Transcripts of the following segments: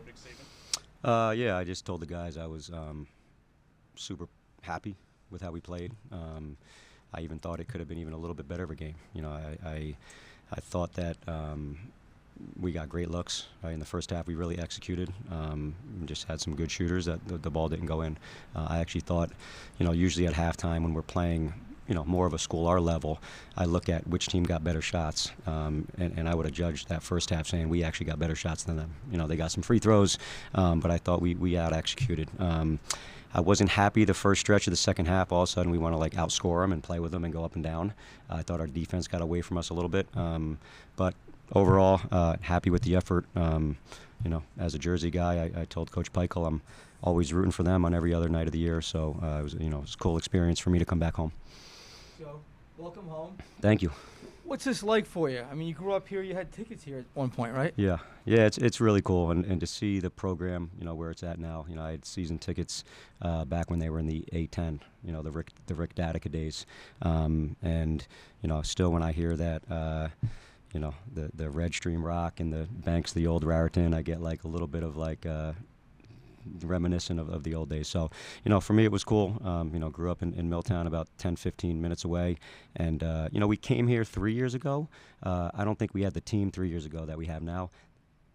Nick Saban? Yeah, I just told the guys I was super happy with how we played. I even thought it could have been even a little bit better of a game. I thought that we got great looks. Right? In the first half, we really executed. We just had some good shooters that the ball didn't go in. I actually thought, usually at halftime when we're playing, more of a school R level, I look at which team got better shots, and I would have judged that first half saying we actually got better shots than them. They got some free throws, but I thought we out executed. I wasn't happy the first stretch of the second half. All of a sudden, we want to outscore them and play with them and go up and down. I thought our defense got away from us a little bit, but overall, happy with the effort. As a Jersey guy, I told Coach Peichel I'm always rooting for them on every other night of the year. So it was a cool experience for me to come back home. So, welcome home. Thank you. What's this like for you? I mean, you grew up here. You had tickets here at one point, right? Yeah, it's really cool, and to see the program, where it's at now. I had season tickets back when they were in the A10, the Rick Datica days, and still when I hear that, the Red Stream Rock and the banks of the old Raritan, I get a little bit of reminiscent of the old days. So, for me it was cool. Grew up in Milltown, about 10, 15 minutes away. And, we came here 3 years ago. I don't think we had the team 3 years ago that we have now.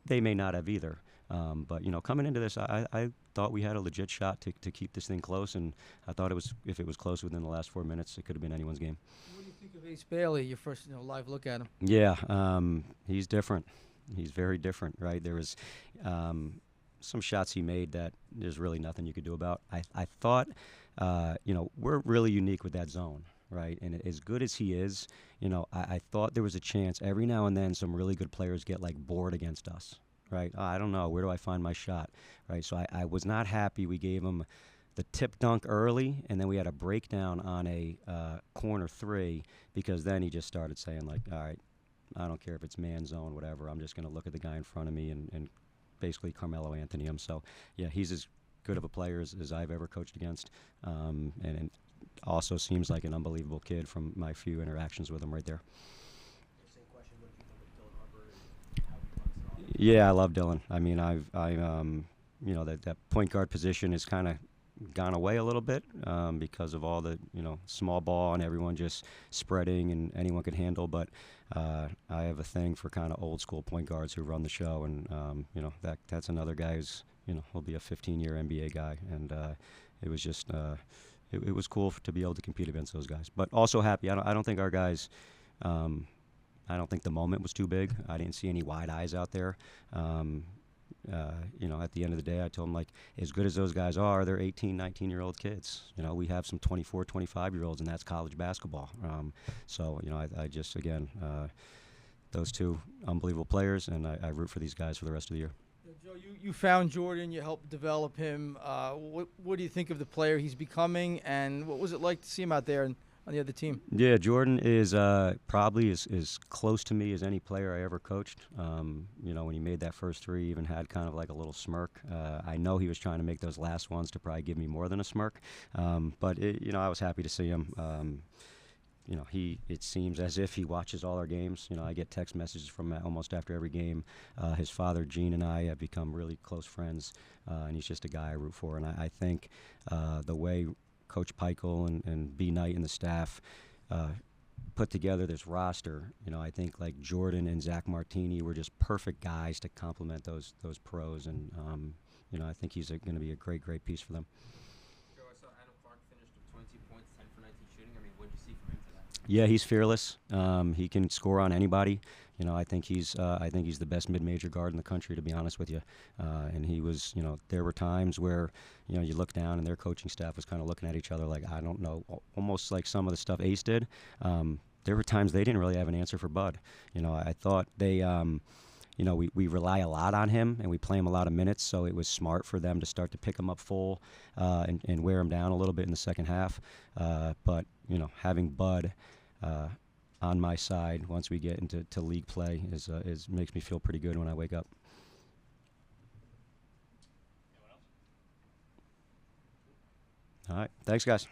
They may not have either. But, coming into this, I thought we had a legit shot to keep this thing close. And I thought if it was close within the last 4 minutes, it could have been anyone's game. What do you think of Ace Bailey, your first live look at him? Yeah, he's different. He's very different, right? There was some shots he made that there's really nothing you could do about. I thought, we're really unique with that zone, right? And as good as he is, I thought there was a chance every now and then some really good players get bored against us, right? I don't know, where do I find my shot, right? So I was not happy we gave him the tip dunk early, and then we had a breakdown on a corner three, because then he just started saying all right, I don't care if it's man zone, whatever, I'm just going to look at the guy in front of me and basically Carmelo Anthony him. So, yeah, he's as good of a player as I've ever coached against, and also seems like an unbelievable kid from my few interactions with him right there. Same question, what do you think of Dylan Harper and how he runs it all? Yeah, I love Dylan. I mean, that point guard position has kind of gone away a little bit because of all the small ball and everyone just spreading and anyone could handle. But I have a thing for kind of old school point guards who run the show, and that's another guy who's will be a 15-year NBA guy, and it was just it was cool to be able to compete against those guys. But also happy. I don't think our guys. I don't think the moment was too big. I didn't see any wide eyes out there. At the end of the day, I told them, as good as those guys are, they're 18, 19-year-old kids. We have some 24, 25-year-olds, and that's college basketball. I just, again, those two unbelievable players, and I root for these guys for the rest of the year. Joe, you found Jordan. You helped develop him. What do you think of the player he's becoming, and what was it like to see him out there on the other team? Yeah, Jordan is probably as close to me as any player I ever coached. When he made that first three, he even had kind of a little smirk. I know he was trying to make those last ones to probably give me more than a smirk. But I was happy to see him. It seems as if he watches all our games. I get text messages from him almost after every game. His father, Gene, and I have become really close friends, and he's just a guy I root for. And I think the way Coach Peichel and B. Knight and the staff put together this roster, I think Jordan and Zach Martini were just perfect guys to complement those pros, and I think he's going to be a great piece for them. Joe, I saw Adam Clark finished with 20 points, 10 for 19 shooting. I mean, what did you see from him today? Yeah, he's fearless. He can score on anybody. I think he's the best mid-major guard in the country, to be honest with you. And he was, there were times where, you look down and their coaching staff was kind of looking at each other I don't know, almost like some of the stuff Ace did. There were times they didn't really have an answer for Bud. I thought they, we rely a lot on him and we play him a lot of minutes, so it was smart for them to start to pick him up full and wear him down a little bit in the second half. But, having Bud on my side once we get into league play is makes me feel pretty good when I wake up. All right. Thanks, guys.